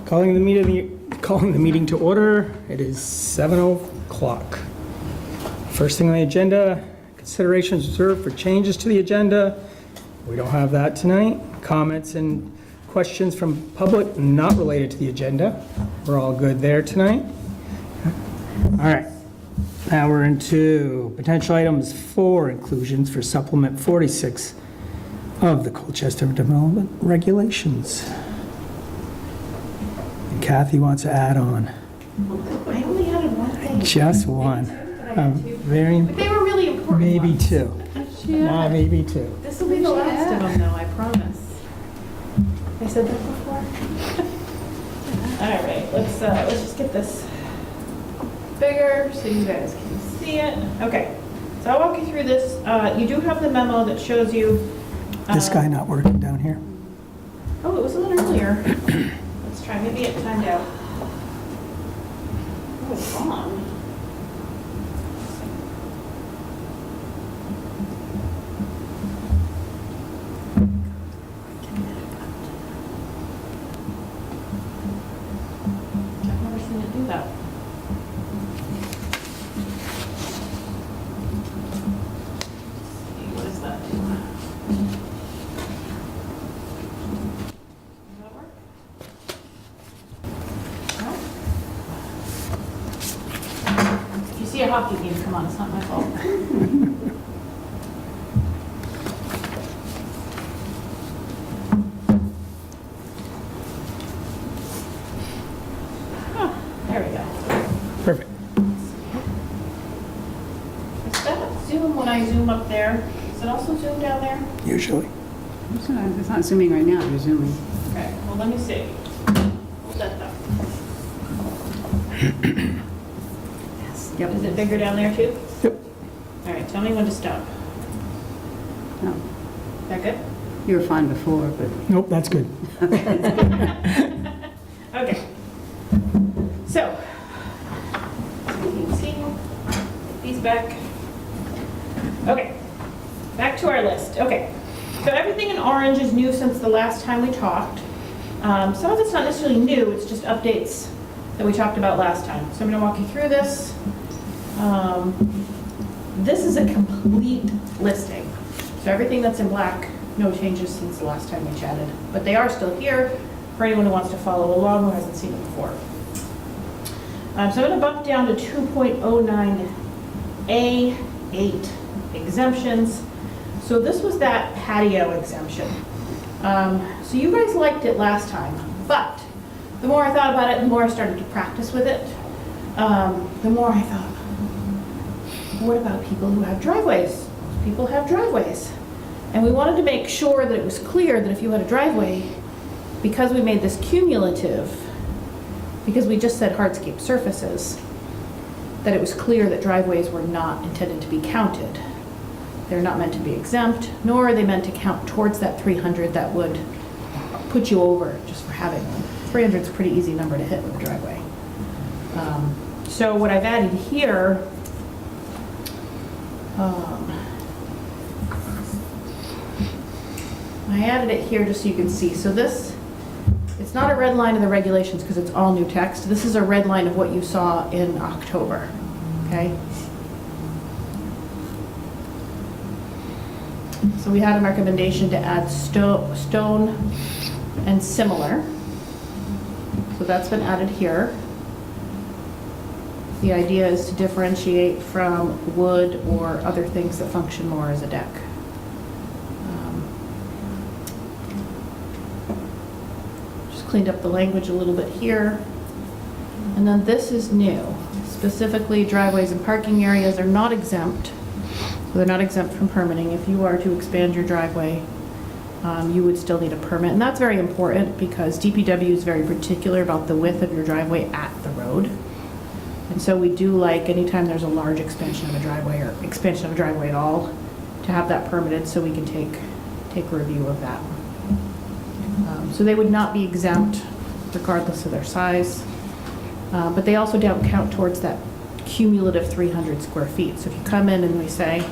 Calling the meeting to order. It is 7 o'clock. First thing on the agenda, considerations reserved for changes to the agenda. We don't have that tonight. Comments and questions from public not related to the agenda. We're all good there tonight. All right. Now we're into potential items for inclusions for supplement 46 of the Colchester Development Regulations. And Kathy wants to add on. I only added one thing. Just one. Very, But they were really important maybe ones. two. Maybe two. This will be the last of them, though, I promise. I said that before? All right, let's just get this bigger so you guys can see it. Okay, so I'll walk you through this. You do have the memo that shows you. This guy not working down here? Oh, it was on earlier. Let's try, maybe it timed out. Oh, it's on. I've never seen it do that. What does that do? Does that work? No? If you see a hockey game, come on, it's not my fault. Oh, there we go. Perfect. Does that zoom when I zoom up there? Does it also zoom down there? Usually. It's not zooming right now, you're zooming. Okay, well, let me see. Hold that up. Yep. Is it bigger down there too? Yep. All right, tell me when to stop. No, That good? you were fine before, but Nope, that's good. Okay. So you can see these back. Okay, back to our list. Okay, so everything in orange is new since the last time we talked. Some of it's not necessarily new, it's just updates that we talked about last time. So I'm going to walk you through this. This is a complete listing. So everything that's in black, no changes since the last time we chatted. But they are still here for anyone who wants to follow along who hasn't seen it before. So I'm going to bump down to 2.09A8 exemptions. So this was that patio exemption. So you guys liked it last time, but the more I thought about it, the more I started to practice with it. The more I thought, what about people who have driveways? Most people have driveways. And we wanted to make sure that it was clear that if you had a driveway, because we made this cumulative, because we just said hardscape surfaces, that it was clear that driveways were not intended to be counted. They're not meant to be exempt, nor are they meant to count towards that 300 that would put you over just for having one. 300 is a pretty easy number to hit with a driveway. So what I've added here, I added it here just so you can see. So this, it's not a red line of the regulations because it's all new text. This is a red line of what you saw in October, okay? So we had a recommendation to add stone and similar. So that's been added here. The idea is to differentiate from wood or other things that function more as a deck. Just cleaned up the language a little bit here. And then this is new. Specifically, driveways and parking areas are not exempt. So they're not exempt from permitting. If you are to expand your driveway, you would still need a permit. And that's very important because DPW is very particular about the width of your driveway at the road. And so we do like anytime there's a large expansion of a driveway or expansion of a driveway at all, to have that permitted so we can take a review of that. So they would not be exempt regardless of their size. But they also don't count towards that cumulative 300 square feet. So if you come in and we say,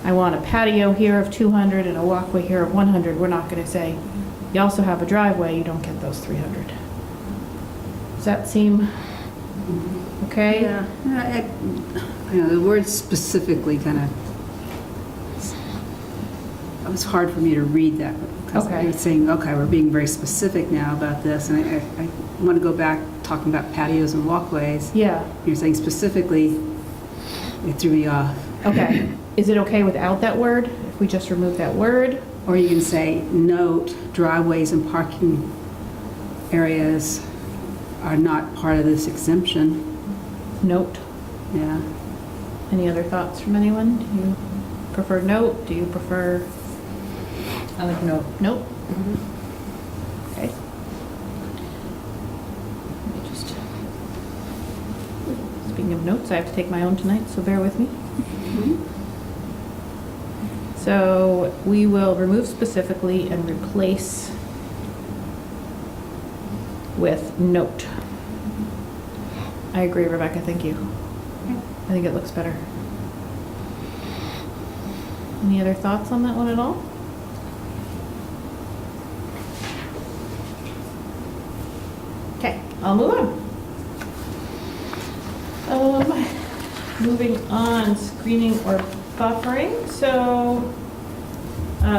I want a patio here of 200 and a walkway here of 100, we're not going to say, you also have a driveway, you don't get those 300. that seem okay? Yeah, the word specifically kind of, it was hard for me to read that. Because Okay. you're saying, okay, we're being very specific now about this, and I want to go back talking about patios and walkways. Yeah, You're saying specifically, it threw me off. okay. Is it okay without that word, if we just remove that word? Or you can say, note, driveways and parking areas are not part of this exemption. Note. Yeah. Any other thoughts from anyone? Do you prefer note? Do you prefer? I like note. Note? Okay. Let me just, speaking of notes, I have to take my own tonight, so bear with me. So we will remove specifically and replace with note. I agree, Rebecca, thank you. I think it looks better. Any other thoughts on that one at all? Okay, I'll move on. Moving on, screening or buffering. So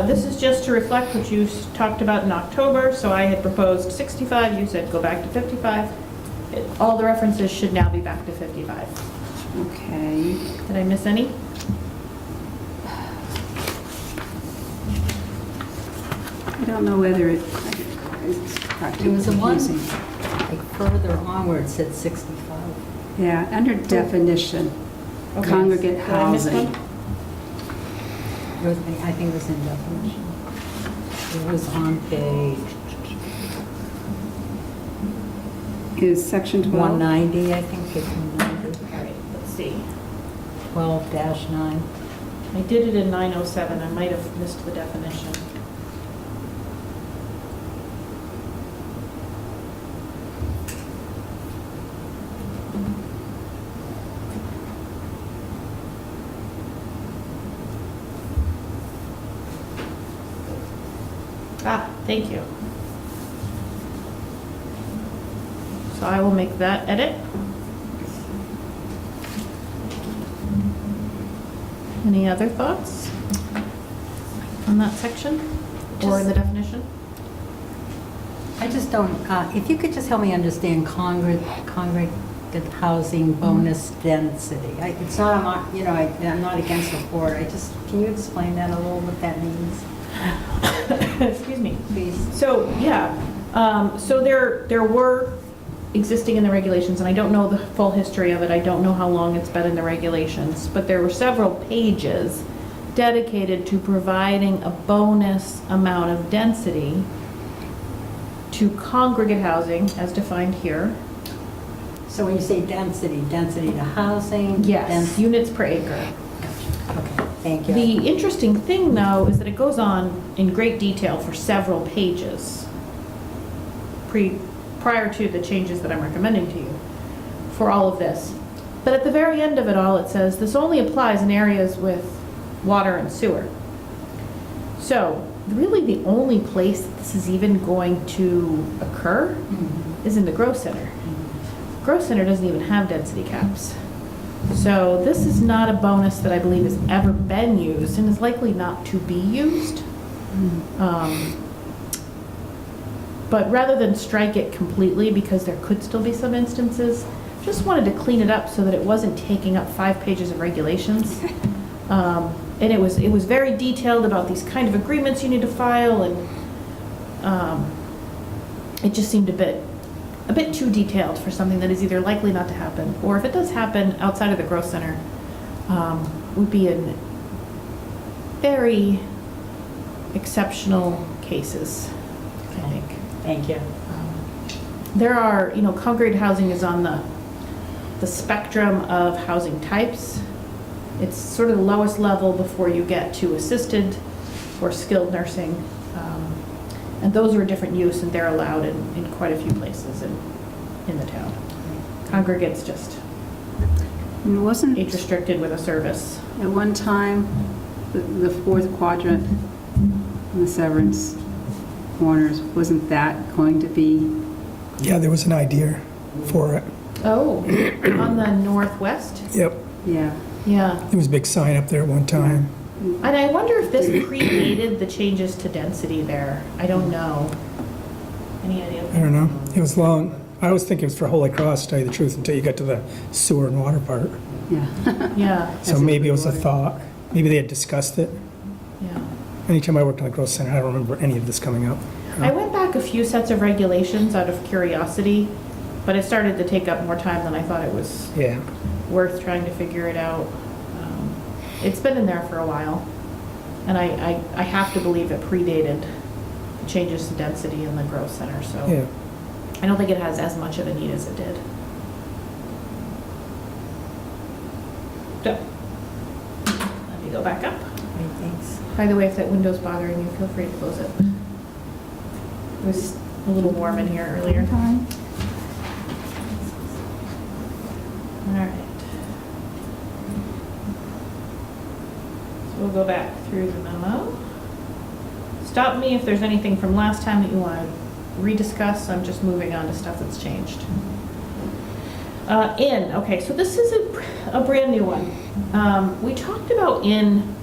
this is just to reflect what you talked about in October. So I had proposed 65, you said go back to 55. All the references should now be back to 55. Okay. Did I miss any? I don't know whether it There was a one, confusing. like further onward, said 65. Yeah, under definition, Okay. congregate Did I miss housing. one? I think it was in definition. It was on page Is section 12? 190, I think, page 190, All right, let's see. 12-9. I did it in 907. I might have missed the definition. Ah, thank you. So I will make that edit. Any other thoughts on that section or in the definition? I just don't, if you could just help me understand congregate housing bonus density. It's not, I'm not against the board. Can you explain that a little, what that means? Excuse me. Please. So, yeah, so there were existing in the regulations, and I don't know the full history of it, I don't know how long it's been in the regulations, but there were several pages dedicated to providing a bonus amount of density to congregate housing, as defined here. So when you say density to housing? Yes, units per acre. Okay, thank you. The interesting thing, though, is that it goes on in great detail for several pages prior to the changes that I'm recommending to you for all of this. But at the very end of it all, it says this only applies in areas with water and sewer. So really the only place that this is even going to occur is in the growth center. Growth center doesn't even have density caps. So this is not a bonus that I believe has ever been used and is likely not to be used. But rather than strike it completely, because there could still be some instances, just wanted to clean it up so that it wasn't taking up 5 pages of regulations. And it was very detailed about these kind of agreements you need to file, and it just seemed a bit too detailed for something that is either likely not to happen, or if it does happen outside of the growth center, would be in very exceptional cases, I think. Thank you. There are, congregate housing is on the spectrum of housing types. It's sort of the lowest level before you get to assisted or skilled nursing. And those are a different use, and they're allowed in quite a few places in the town. Congregate's just And wasn't age restricted with a service. at one time, the fourth quadrant in the Severance Corners, wasn't that going to be? Yeah, there was an idea. for it. Oh, on the northwest? Yep. Yeah. Yeah. There was a big sign up there at one time. And I wonder if this predated the changes to density there. I don't know. Any idea? I don't know. It was long. I always think it was for Holy Cross, to tell you the truth, until you got to the sewer and water part. Yeah. Yeah, So maybe it was a thought. Maybe they had discussed it. yeah. Anytime I worked on the growth center, I don't remember any of this coming up. I went back a few sets of regulations out of curiosity, but it started to take up more time than I thought it was Yeah. worth trying to figure it out. It's been in there for a while, and I have to believe it predated changes to density in the growth center, so Yeah. I don't think it has as much of a need as it did. So, let me go back up. Great, thanks. By the way, if that window's bothering you, feel free to close it. It was a little warm in here earlier. All right. So we'll go back through the memo. Stop me if there's anything from last time that you want to rediscuss. I'm just moving on to stuff that's changed. Okay, so this is a brand new one. We talked about in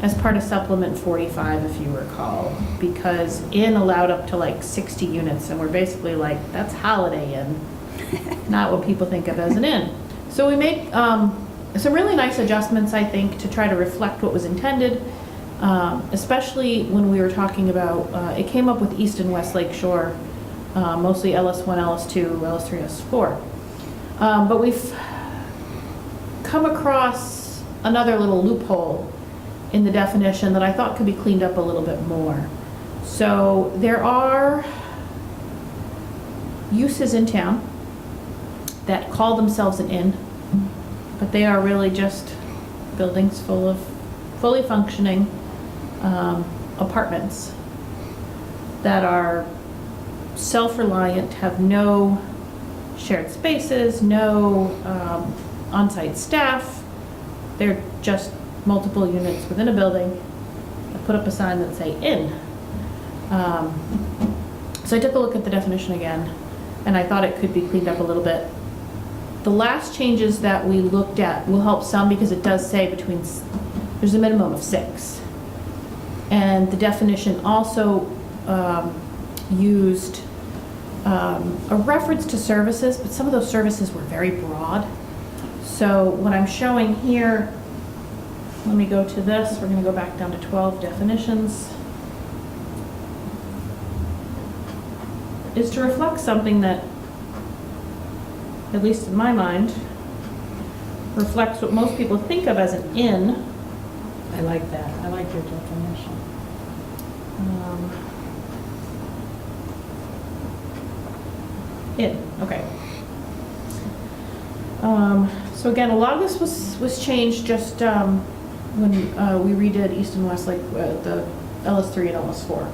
as part of supplement 45, if you recall, because in allowed up to like 60 units, and we're basically like, that's Holiday Inn, not what people think of as an inn. So we made some really nice adjustments, I think, to try to reflect what was intended, especially when we were talking about, it came up with East and West Lake Shore, mostly LS1, LS2, LS3, LS4. But we've come across another little loophole in the definition that I thought could be cleaned up a little bit more. So there are uses in town that call themselves an inn, but they are really just buildings full of fully functioning apartments that are self-reliant, have no shared spaces, no on-site staff. They're just multiple units within a building. I put up a sign that say inn. So I took a look at the definition again, and I thought it could be cleaned up a little bit. The last changes that we looked at will help some because it does say there's a minimum of 6. And the definition also used a reference to services, but some of those services were very broad. So what I'm showing here, let me go to this, we're going to go back down to 12 definitions, is to reflect something that, at least in my mind, reflects what most people think of as an inn. I like that. I like your definition. Inn, okay. So again, a lot of this was changed just when we redid East and West, like the LS3 and LS4.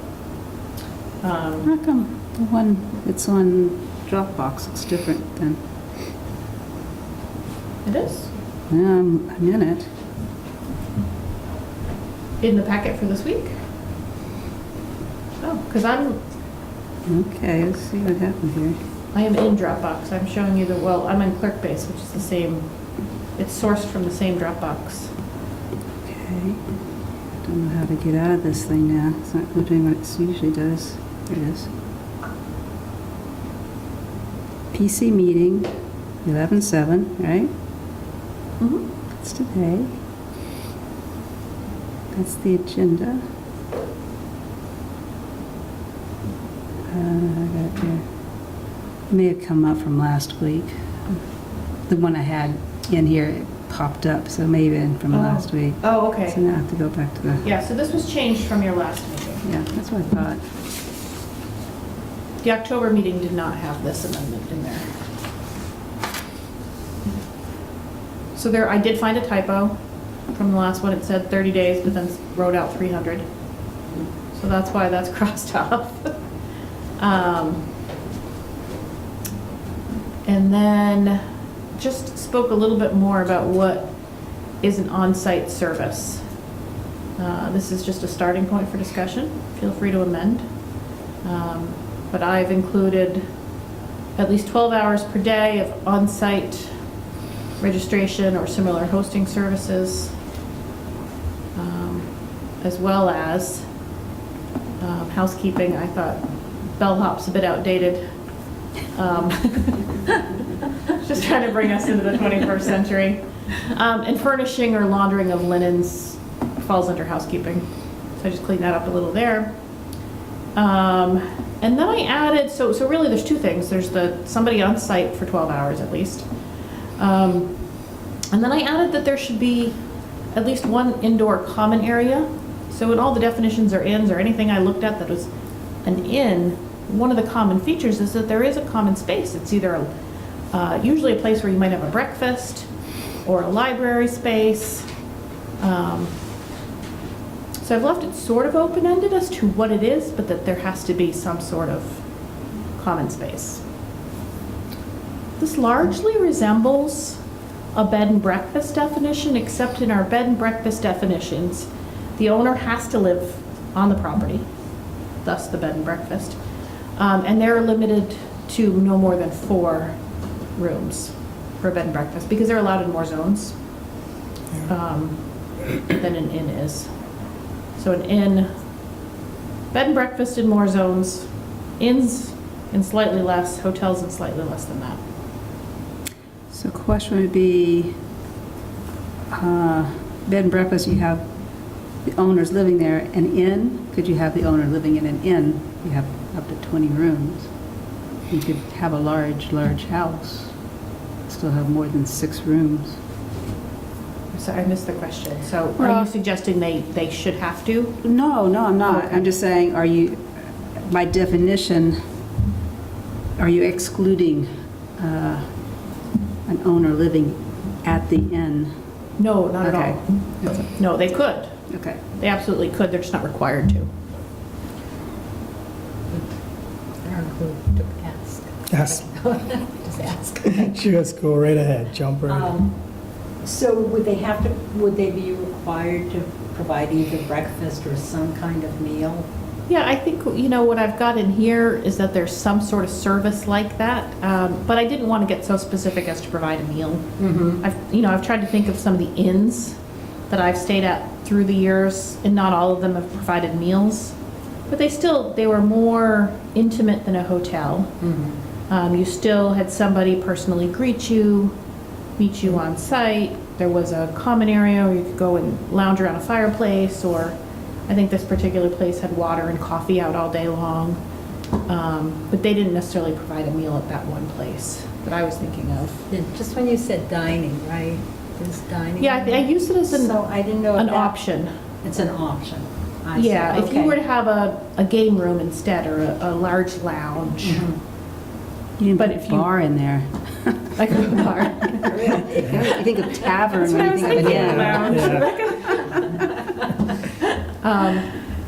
How come the one that's on Dropbox looks different then? It is Yeah, I'm in it. in the packet for this week. Oh, because Okay, let's see what happened here. I am in Dropbox. I'm showing you I'm in Clerkbase, which is the same. It's sourced from the same Dropbox. Okay. Don't know how to get out of this thing now. It's not doing what it usually does. There it is. PC meeting, 11/7, right? Mm-hmm. That's today. That's the agenda. I got it here. It may have come up from last week. The one I had in here it popped up, so maybe from last week. Oh, okay. So now I have to go back to the, Yeah, so this was changed from your last meeting. yeah, that's what I thought. The October meeting did not have this amendment in there. So I did find a typo from the last one. It said 30 days, but then wrote out 300. So that's why that's crossed off. And then just spoke a little bit more about what is an on-site service. This is just a starting point for discussion. Feel free to amend. But I've included at least 12 hours per day of on-site registration or similar hosting services, as well as housekeeping. I thought bellhop's a bit outdated. Just trying to bring us into the 21st century. And furnishing or laundering of linens falls under housekeeping. So I just cleaned that up a little there. And then I added, so really there's two things. There's somebody on site for 12 hours at least. And then I added that there should be at least one indoor common area. So in all the definitions or inns or anything I looked at that was an inn, one of the common features is that there is a common space. It's either usually a place where you might have a breakfast or a library space. So I've left it sort of open-ended as to what it is, but that there has to be some sort of common space. This largely resembles a bed and breakfast definition, except in our bed and breakfast definitions, the owner has to live on the property, thus the bed and breakfast, and they're limited to no more than 4 rooms for a bed and breakfast, because they're allowed in more zones than an inn is. So an inn, bed and breakfast in more zones, inns in slightly less, hotels in slightly less than that. So question would be, bed and breakfast, you have the owners living there. An inn, could you have the owner living in an inn? You have up to 20 rooms. You could have a large house, still have more than 6 rooms. Sorry, I missed the question. So are Well- you suggesting they should have to? No, I'm not. Okay. I'm just saying, are you, by definition, are you excluding an owner living at the inn? No, not at Okay. all. No, they could. Okay. They absolutely could. They're just not required to. I don't know who to ask. Yes. Just ask. Just go right ahead, jump right in. So would they be required to provide either breakfast or some kind of meal? Yeah, I think, what I've got in here is that there's some sort of service like that, but I didn't want to get so specific as to provide a meal. Mm-hmm. I've tried to think of some of the inns that I've stayed at through the years, and not all of them have provided meals, but they were more intimate than a hotel. Mm-hmm. You still had somebody personally greet you, meet you on site. There was a common area where you could go and lounge around a fireplace, or I think this particular place had water and coffee out all day long. But they didn't necessarily provide a meal at that one place that I was thinking of. Just when you said dining, right? There's dining. Yeah, I used it as So I didn't know if an that- option. It's an option. I see. Yeah, if you Okay. were to have a game room instead, or a large lounge, Mhm. You didn't But put if a you- bar in there. like a bar. You think of tavern That's when what you I think was of an thinking, inn. lounge.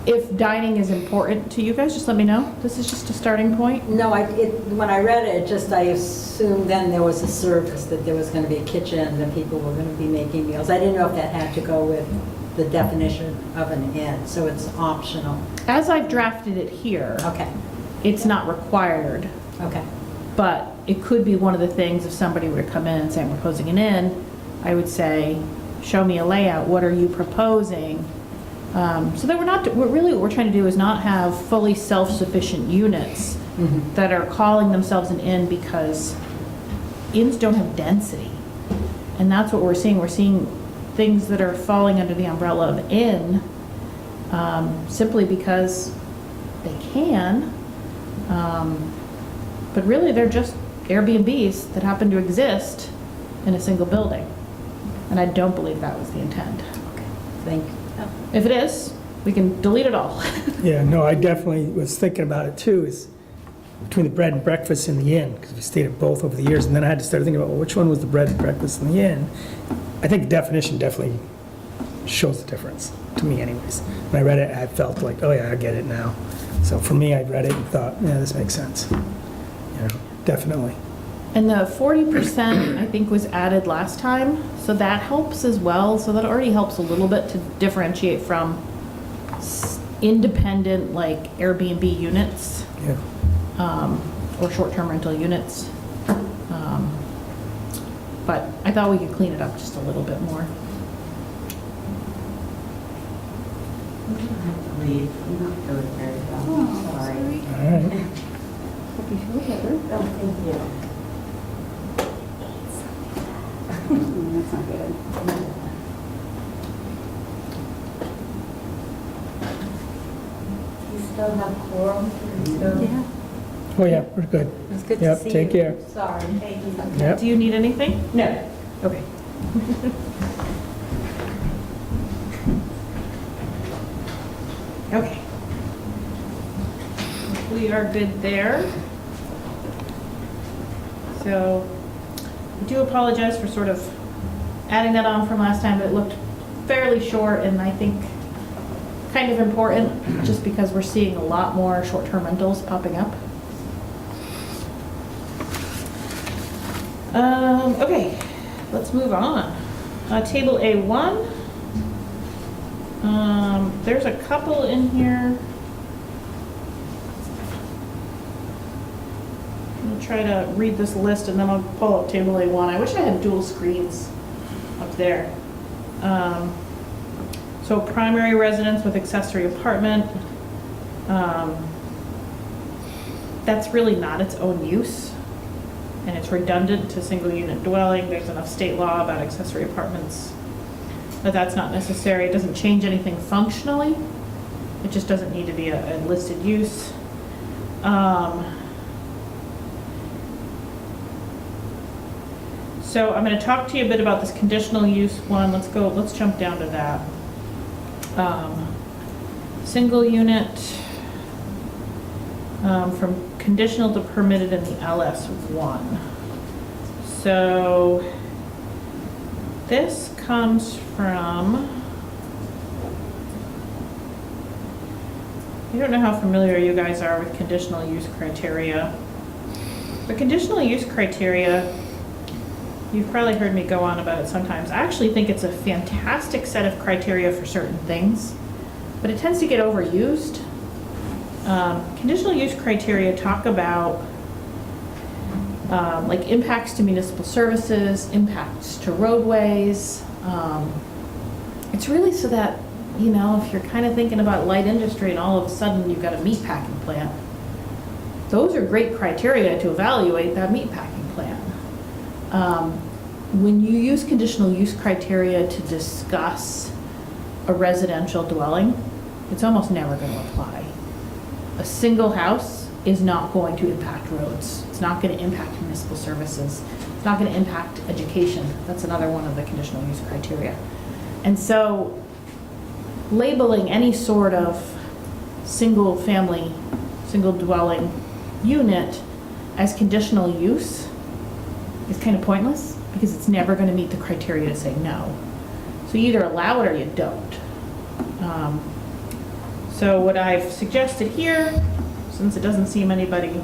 If dining is important to you guys, just let me know. This is just a starting point. No, when I read it, I assumed then there was a service, that there was going to be a kitchen, that people were going to be making meals. I didn't know if that had to go with the definition of an inn, so it's optional. As I've drafted it here, Okay, it's not required, okay. but it could be one of the things if somebody were to come in and say, I'm proposing an inn, I would say, show me a layout. What are you proposing? So that what we're trying to do is not have fully self-sufficient units Mhm. that are calling themselves an inn, because inns don't have density. And that's what we're seeing. We're seeing things that are falling under the umbrella of inn, simply because they can. But really, they're just Airbnbs that happen to exist in a single building. And I don't believe that was the intent. Thank you. If it is, we can delete it all. Yeah, no, I definitely was thinking about it too, is between the bread and breakfast and the inn, because we stayed at both over the years, and then I had to start thinking about, well, which one was the bread and breakfast and the inn? I think the definition definitely shows the difference, to me anyways. When I read it, I felt like, oh yeah, I get it now. So for me, I read it and thought, yeah, this makes sense. Definitely. And the 40%, I think, was added last time, so that helps as well. So that already helps a little bit to differentiate from independent, like Airbnb units, Yeah. or short-term rental units. But I thought we could clean it up just a little bit more. I'm gonna have to leave. I'm not feeling very well. Sorry. All right. Hope you feel better. Oh, thank you. That's not good. You still have quorum? Yeah. Oh, yeah, we're good. It's good to Yep, see you. take care. Sorry, thank you. Yep. Do you need anything? No. Okay. Okay. We are good there. So I do apologize for sort of adding that on from last time, but it looked fairly short and I think kind of important just because we're seeing a lot more short-term rentals popping up. Okay, let's move on. Table A1. There's a couple in here. I'm gonna try to read this list and then I'll pull up table A1. I wish I had dual screens up there. So primary residence with accessory apartment. That's really not its own use. And it's redundant to single unit dwelling. There's enough state law about accessory apartments, but that's not necessary. It doesn't change anything functionally. It just doesn't need to be a listed use. So I'm going to talk to you a bit about this conditional use one. Let's jump down to that. Single unit, from conditional to permitted in the LS1. So this comes from, I don't know how familiar you guys are with conditional use criteria. The conditional use criteria, you've probably heard me go on about it sometimes. I actually think it's a fantastic set of criteria for certain things, but it tends to get overused. Conditional use criteria talk about like impacts to municipal services, impacts to roadways. It's really so that, you know, if you're kind of thinking about light industry and all of a sudden you've got a meat packing plant, those are great criteria to evaluate that meat packing plant. When you use conditional use criteria to discuss a residential dwelling, it's almost never going to apply. A single house is not going to impact roads. It's not going to impact municipal services. It's not going to impact education. That's another one of the conditional use criteria. And so labeling any sort of single family, single dwelling unit as conditional use is kind of pointless because it's never going to meet the criteria to say no. So you either allow it or you don't. So what I've suggested here, since it doesn't seem anybody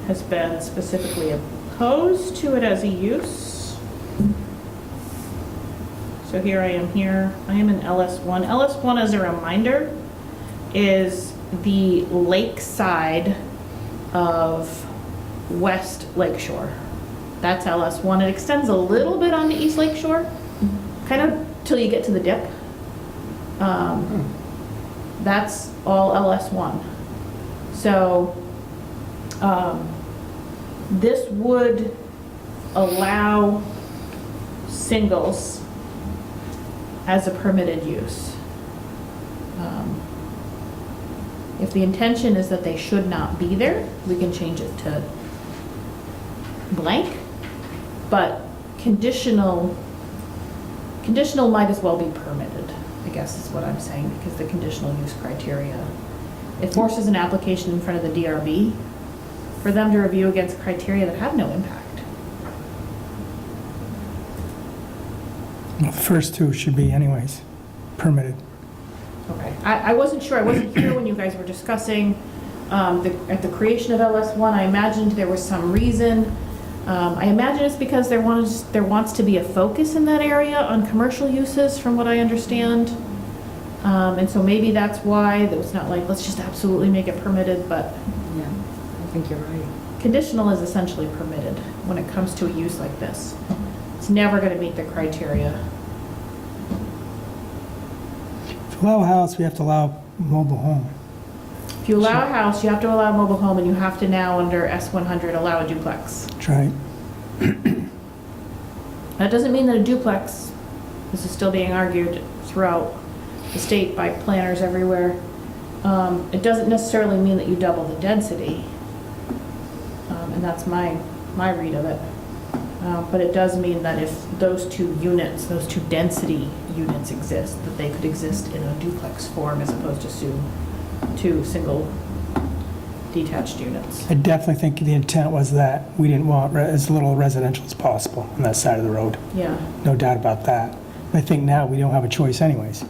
has been specifically opposed to it as a use. So here I am here. I am in LS1. LS1, as a reminder, is the lake side of West Lakeshore. That's LS1. It extends a little bit on the East Lakeshore, kind of till you get to the dip. That's all LS1. So this would allow singles as a permitted use. If the intention is that they should not be there, we can change it to blank, but conditional might as well be permitted, I guess is what I'm saying, because the conditional use criteria, it forces an application in front of the DRB for them to review against criteria that have no impact. Well, the first two should be anyways, permitted. Okay, I wasn't sure, I wasn't here when you guys were discussing at the creation of LS1. I imagined there was some reason. I imagine it's because there wants to be a focus in that area on commercial uses, from what I understand. And so maybe that's why it was not like, let's just absolutely make it permitted, but Yeah, I think you're right. conditional is essentially permitted when it comes to a use like this. It's never going to meet the criteria. If you allow a house, we have to allow mobile home. If you allow a house, you have to allow a mobile home, and you have to now, under S100, allow a duplex. That's right. That doesn't mean that a duplex, this is still being argued throughout the state by planners everywhere. It doesn't necessarily mean that you double the density, and that's my read of it. But it does mean that if those two units, those two density units exist, that they could exist in a duplex form as opposed to two single detached units. I definitely think the intent was that we didn't want as little residential as possible on that side of the road. Yeah. No doubt about that. I think now we don't have a choice anyways.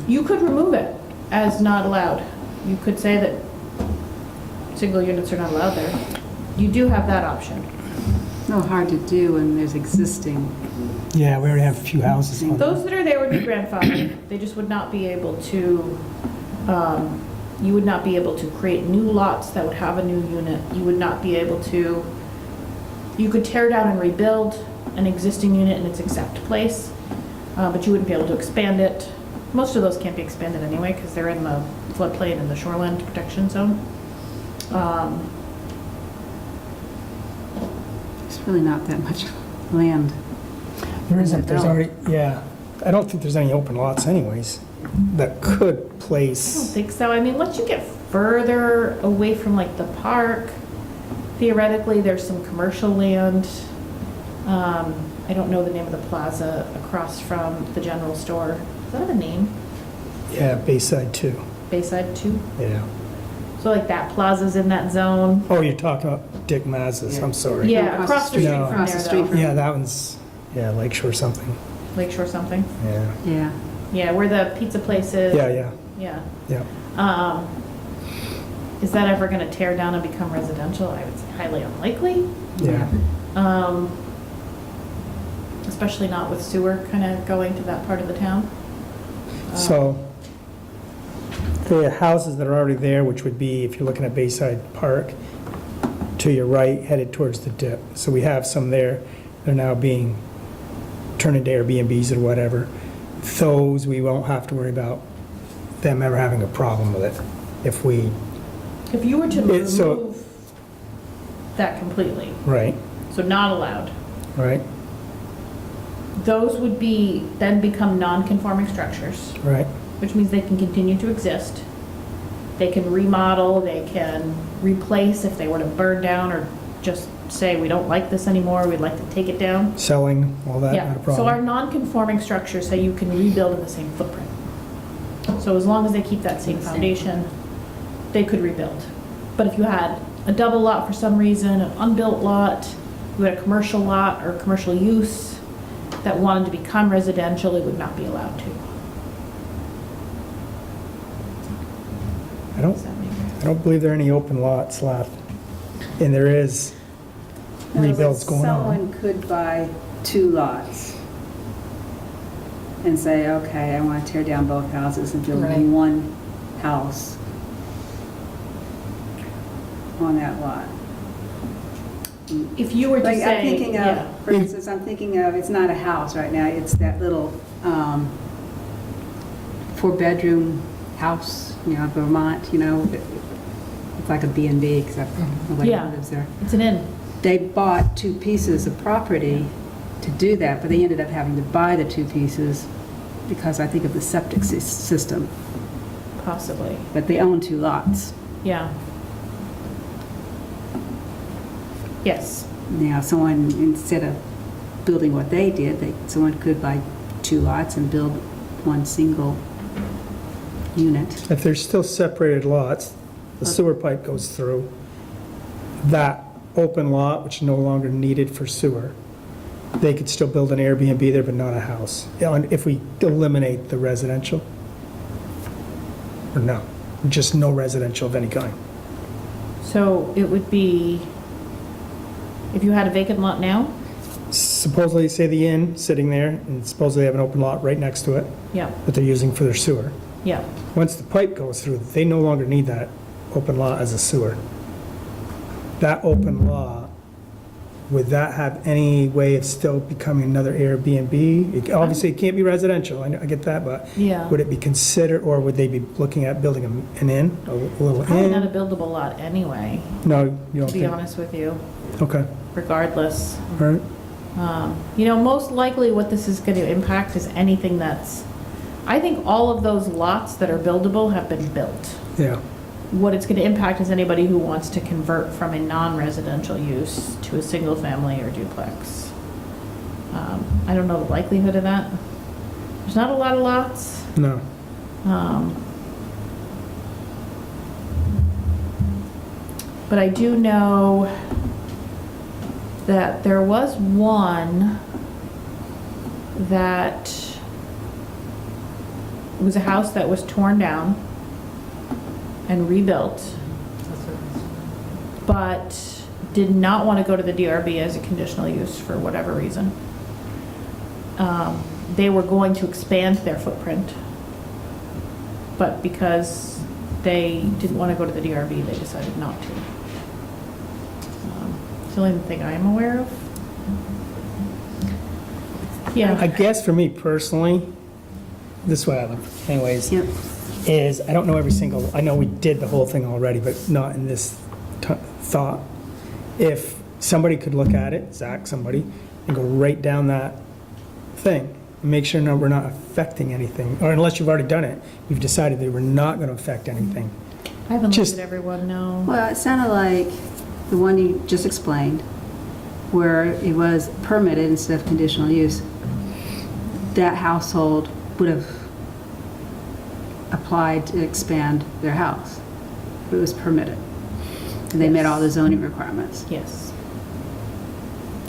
You could remove it as not allowed. You could say that single units are not allowed there. You do have that option. No, hard to do when there's existing. Yeah, we already have a few houses on there. Those that are there would be grandfathered. They just would not be able to, you would not be able to create new lots that would have a new unit. You would not be able to, you could tear down and rebuild an existing unit in its exact place, but you wouldn't be able to expand it. Most of those can't be expanded anyway because they're in the floodplain and the shoreline protection zone. There's really not that much land. There isn't, there's No. already, yeah. I don't think there's any open lots anyways that could I don't place, think so. I mean, once you get further away from like the park, theoretically, there's some commercial land. I don't know the name of the plaza across from the general store. Does that have a name? yeah, Bayside too. Bayside 2? Yeah. So like that plaza's in that zone? Oh, you're talking about Dick Maz's, I'm sorry. Yeah, across the street No. from Across the there street though. from- Yeah, that one's, yeah, Lakeshore something. Lakeshore something? Yeah. Yeah. Yeah, where the pizza place is. Yeah. Yeah. Yeah. Is that ever gonna tear down and become residential? I would say highly unlikely. Yeah. Especially not with sewer kind of going to that part of the town. So the houses that are already there, which would be, if you're looking at Bayside Park, to your right, headed towards the dip. So we have some there. They're now being turned into Airbnbs or whatever. Those, we won't have to worry about them ever having a problem with it. If we, If you were to So- remove that completely, right, so not allowed, right, those would then become non-conforming structures, right. which means they can continue to exist. They can remodel, they can replace if they were to burn down or just say, we don't like this anymore, we'd like to take it down. Selling, all that, not a Yeah, problem. so our non-conforming structures say you can rebuild in the same footprint. So as long as they keep that same foundation, they could rebuild. But if you had a double lot for some reason, an unbuilt lot, you had a commercial lot or commercial use that wanted to become residential, it would not be allowed to. I don't, Does that make sense? I don't believe there are any open lots left. And there is rebuilds going on. Someone could buy 2 lots and say, okay, I want to tear down both houses and build Right. one house on that lot. If you were to Like, say, I'm thinking yeah, of, for instance, I'm thinking of, it's not a house right now, it's that little 4-bedroom house, Vermont, it's like a B&B, except nobody Yeah. lives there. it's an inn. They bought 2 pieces of property to do that, but they ended up having to buy the 2 pieces because I think of the septic system, Possibly, but they own 2 lots. yeah. Yes, Now, someone, instead of building what they did, someone could buy 2 lots and build one single unit. If there's still separated lots, the sewer pipe goes through that open lot, which is no longer needed for sewer. They could still build an Airbnb there, but not a house. And if we eliminate the residential? Or no, just no residential of any kind. so it would be, if you had a vacant lot now, Supposedly, say the inn sitting there, and supposedly they have an open lot right next to it yeah, that they're using for their sewer. yeah. Once the pipe goes through, they no longer need that open lot as a sewer. that open lot, would that have any way of still becoming another Airbnb? Obviously, it can't be residential, I get that, but Yeah. would it be considered, or would they be looking at building an inn, a little Probably not a inn? buildable lot anyway, No, you don't to be think? honest with you, Okay, regardless. all right. Most likely what this is going to impact is anything that's, I think all of those lots that are buildable have been built. Yeah, What it's going to impact is anybody who wants to convert from a non-residential use to a single family or duplex. I don't know the likelihood of that. There's not a lot of lots. no. But I do know that there was one that was a house that was torn down and rebuilt, but did not want to go to the DRB as a conditional use for whatever reason. They were going to expand their footprint, but because they didn't want to go to the DRB, they decided not to. It's the only thing I am aware of. I Yeah, guess for me personally, this is what I live, anyways, Yep. is I don't know every single, I know we did the whole thing already, but not in this thought. If somebody could look at it, Zach, somebody, and go right down that thing, and make sure no, we're not affecting anything, or unless you've already done it, you've decided that we're not going to affect anything. I haven't looked just- at everyone, no. Well, it sounded like the one you just explained, where it was permitted instead of conditional use. That household would have applied to expand their house. It was permitted. And they met all the zoning requirements. Yes.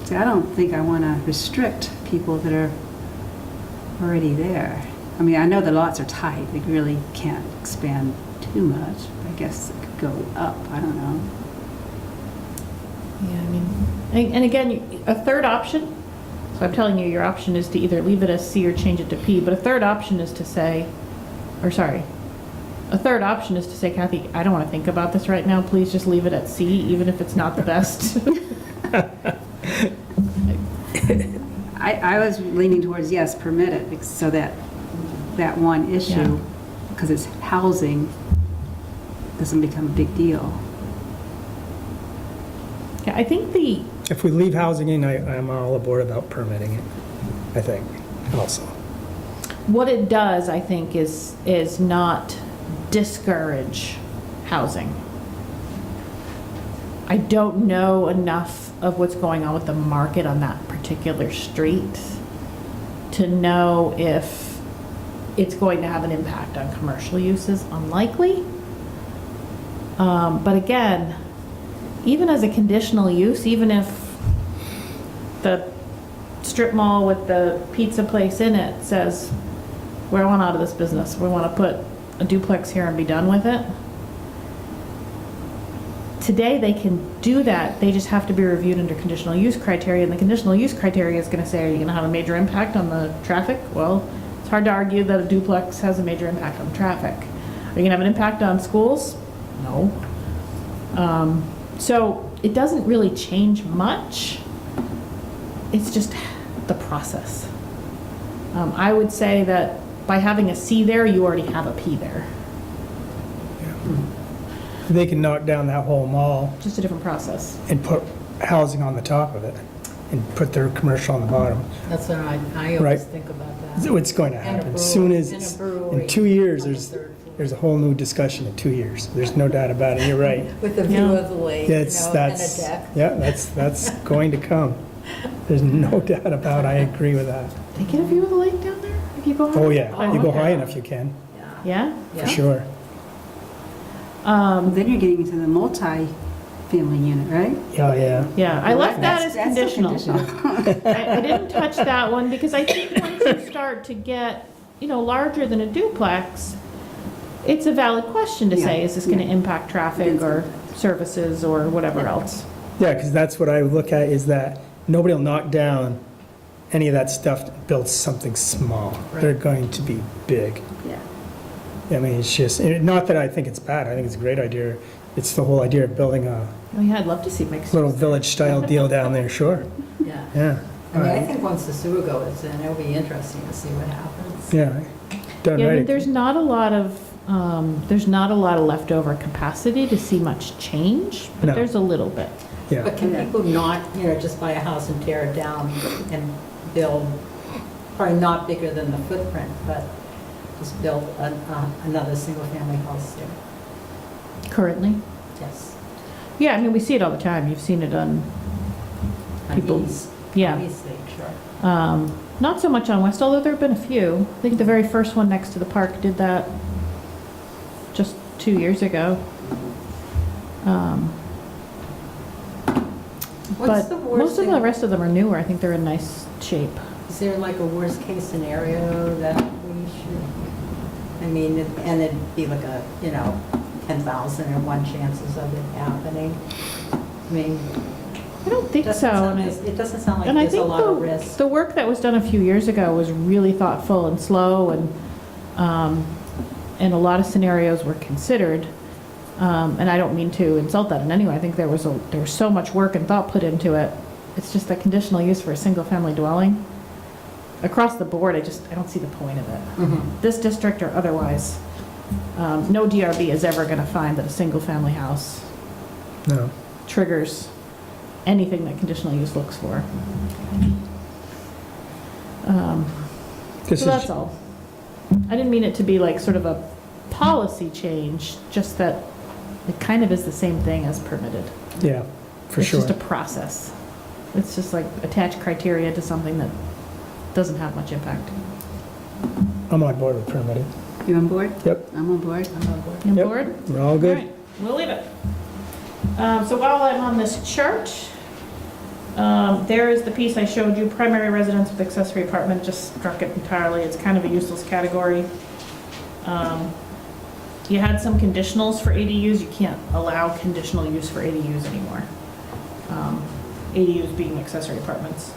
See, I don't think I want to restrict people that are already there. I mean, I know the lots are tight, they really can't expand too much. I guess it could go up, I don't know. Yeah, I mean, and again, a third option, so I'm telling you, your option is to either leave it as C or change it to P, but a third option is to say, a third option is to say, Kathy, I don't want to think about this right now, please just leave it at C, even if it's not the best. I was leaning towards yes, permit it, so that one Yeah. issue, because it's housing, doesn't become a big deal. Yeah, I think If we leave housing in, I'm all aboard about permitting it, I think, also. what it does, I think, is not discourage housing. I don't know enough of what's going on with the market on that particular street to know if it's going to have an impact on commercial uses. Unlikely. But again, even as a conditional use, even if the strip mall with the pizza place in it says, we want out of this business, we want to put a duplex here and be done with it. Today, they can do that, they just have to be reviewed under conditional use criteria, and the conditional use criteria is gonna say, are you gonna have a major impact on the traffic? Well, it's hard to argue that a duplex has a major impact on traffic. Are you gonna have an impact on schools? No. So it doesn't really change much. It's just the process. I would say that by having a C there, you already have a P there. They can knock down that whole mall Just a different process. and put housing on the top of it, and put their commercial on the bottom. That's what I Right. always think about that. What's going to And a happen, as soon brewery- as, and a brewery in 2 years, on the there's third floor. a whole new discussion in 2 years. There's no doubt about it, you're right. With the view Yeah. of the lake, you That's, know, and a that's, deck. yeah, that's going to come. There's no doubt about it, I agree with that. They get a view of the lake down there if you go high? Oh, yeah, you go okay. high enough, you can, Yeah? for sure. Then you're getting into the multi-family unit, right? Yeah, yeah. Yeah, I left that as That's still conditional. I didn't touch that one because I think once you start to get, larger than a duplex, it's a valid question to say, Yeah, is this going to yeah. impact traffic or services or whatever else? Yeah, because that's what I would look at, is that nobody will knock down any of that stuff to build something small. They're going to be big. Yeah. I mean, it's just, not that I think it's bad, I think it's a great idea. It's the whole idea of building a Oh, yeah, I'd love to see mixed Little use. village-style deal down there, sure. Yeah. Yeah. I mean, I think once the sewer goes in, it'll be interesting to see what happens. Yeah. Done Yeah, I mean, right. there's not a lot of leftover capacity to see much change, but No. there's a little bit. Yeah. But can people not, just buy a house and tear it down and build, probably not bigger than the footprint, but just build another single-family house there? Currently? Yes. Yeah, I mean, we see it all the time. You've seen it on, People- East, yeah. Obviously, sure. Not so much on West, although there have been a few. I think the very first one next to the park did that just 2 years ago. What's But the worst most of the thing? rest of them are newer. I think they're in nice shape. Is there like a worst-case scenario that we should, I mean, and it'd be like a, 10,001 chances of it happening? I mean, I don't think doesn't so. sound- and it doesn't sound like And I there's a think lot of risk. the work that was done a few years ago was really thoughtful and slow, and a lot of scenarios were considered. And I don't mean to insult that in any way. I think there was so much work and thought put into it. It's just that conditional use for a single-family dwelling, across the board, I don't see the point of it. Mhm. This district or otherwise, no DRB is ever going to find that a single-family house No. triggers anything that conditional use looks for. This So that's is, all. I didn't mean it to be like sort of a policy change, just that it kind of is the same thing as permitted. yeah, for It's sure. just a process. It's just like attach criteria to something that doesn't have much impact. I'm on board with permitted. You on board? Yep, I'm on board. I'm on board. You on Yep. board? we're all good. All right, we'll leave it. So while I'm on this chart, there is the piece I showed you, primary residence with accessory apartment, just struck it entirely. It's kind of a useless category. You had some conditionals for ADUs. You can't allow conditional use for ADUs anymore. ADUs being accessory apartments.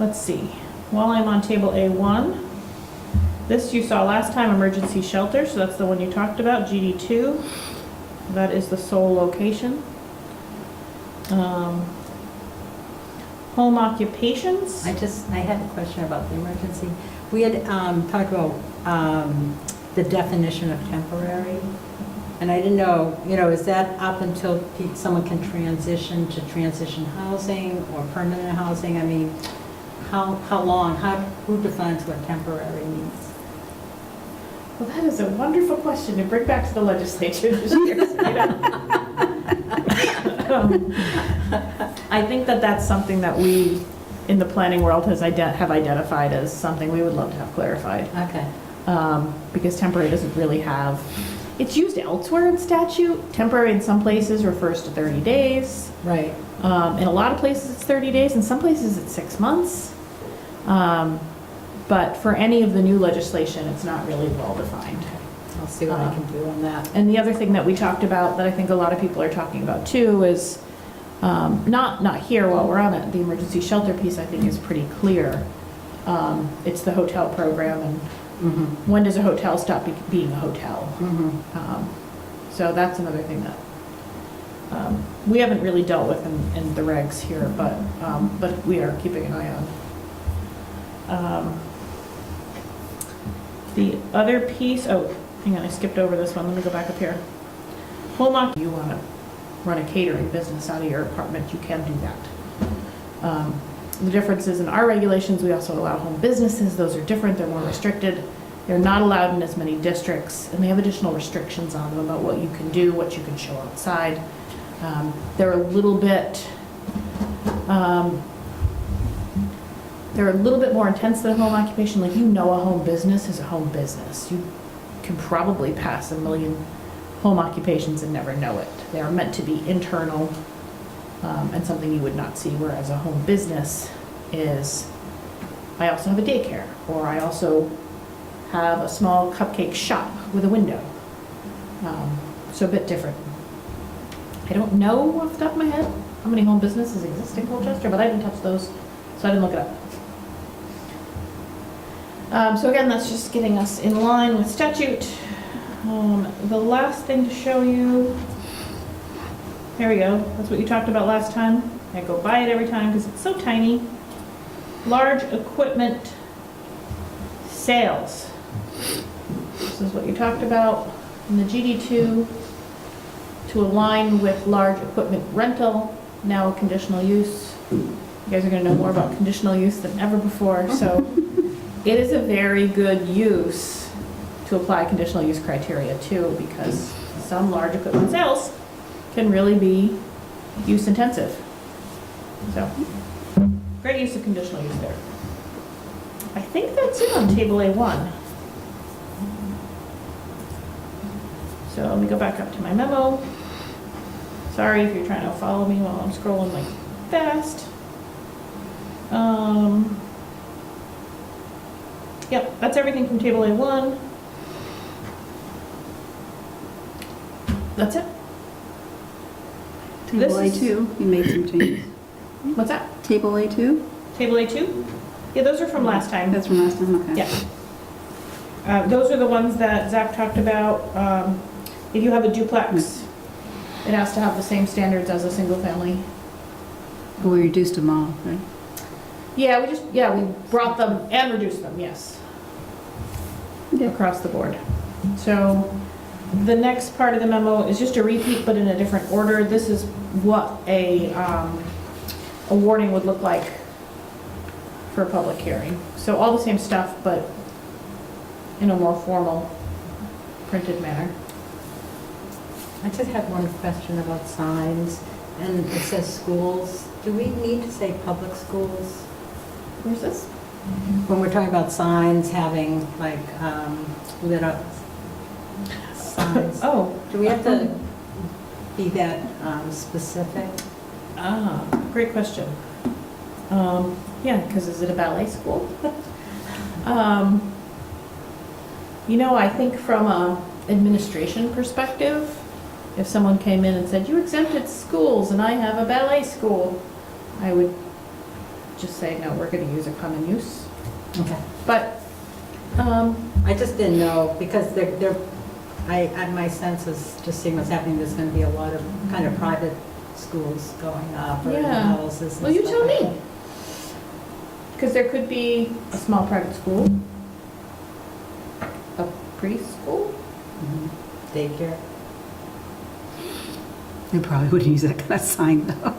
Let's see. While I'm on table A1, this you saw last time, emergency shelter, so that's the one you talked about, GD2. That is the sole location. Home occupations. I had a question about the emergency. We had talked about the definition of temporary, and I didn't know, is that up until someone can transition to transition housing or permanent housing? I mean, how long, who defines what temporary means? Well, that is a wonderful question to bring back to the legislature this year. I think that that's something that we, in the planning world, have identified as something we would love to have clarified. Okay. Because temporary doesn't really have, it's used elsewhere in statute. Temporary in some places refers to 30 days. Right. In a lot of places, it's 30 days. In some places, it's 6 months. But for any of the new legislation, it's not really well-defined. I'll see what I can do on that. And the other thing that we talked about, that I think a lot of people are talking about too, is not here while we're on it, the emergency shelter piece I think is pretty clear. It's the hotel program, and when does a hotel stop being a hotel? So that's another thing that we haven't really dealt with in the regs here, but we are keeping an eye on. The other piece, oh, hang on, I skipped over this one. Let me go back up here. You want to run a catering business out of your apartment, you can do that. The difference is in our regulations, we also allow home businesses. Those are different, they're more restricted. They're not allowed in as many districts, and they have additional restrictions on them about what you can do, what you can show outside. They're a little bit more intense than a home occupation. Like, a home business is a home business. You can probably pass 1 million home occupations and never know it. They are meant to be internal and something you would not see, whereas a home business is, I also have a daycare, or I also have a small cupcake shop with a window. So a bit different. I don't know off the top of my head how many home businesses exist in Colchester, but I didn't touch those, so I didn't look it up. So again, that's just getting us in line with statute. The last thing to show you, here we go, that's what you talked about last time. I go by it every time because it's so tiny. Large equipment sales. This is what you talked about in the GD2 to align with large equipment rental, now conditional use. You guys are gonna know more about conditional use than ever before, so it is a very good use to apply conditional use criteria to, because some large equipment sales can really be use intensive. So, great use of conditional use there. I think that's it on table A1. So let me go back up to my memo. Sorry if you're trying to follow me while I'm scrolling like fast. Yep, that's everything from table A1. That's it. Table This is- A2, you made some changes. What's that? Table A2? Table A2? Yeah, those are from last time. That's from last time, okay. Yeah. Those are the ones that Zach talked about. If you have a duplex, it has to have the same standards as a single family. We reduced them all, right? Yeah, we brought them and reduced them, yes, Okay. across the board. So the next part of the memo is just a repeat, but in a different order. This is what a warning would look like for a public hearing. So all the same stuff, but in a more formal printed manner. I just have one question about signs, and it says schools. Do we need to say public schools? Where's this? When we're talking about signs having like lit up signs, Oh, do we have to be that specific? great question. Yeah, because is it a ballet school? I think from a administration perspective, if someone came in and said, you exempted schools and I have a ballet school, I would just say, no, we're going to use a common use. Okay. But, I just didn't know, because my sense is just seeing what's happening, there's going to be a lot of kind of private schools going up or Yeah. houses and well, you stuff tell like me. Because there could be a small private school, a preschool. that. Mhm. Daycare. They probably wouldn't use that kind of sign, though.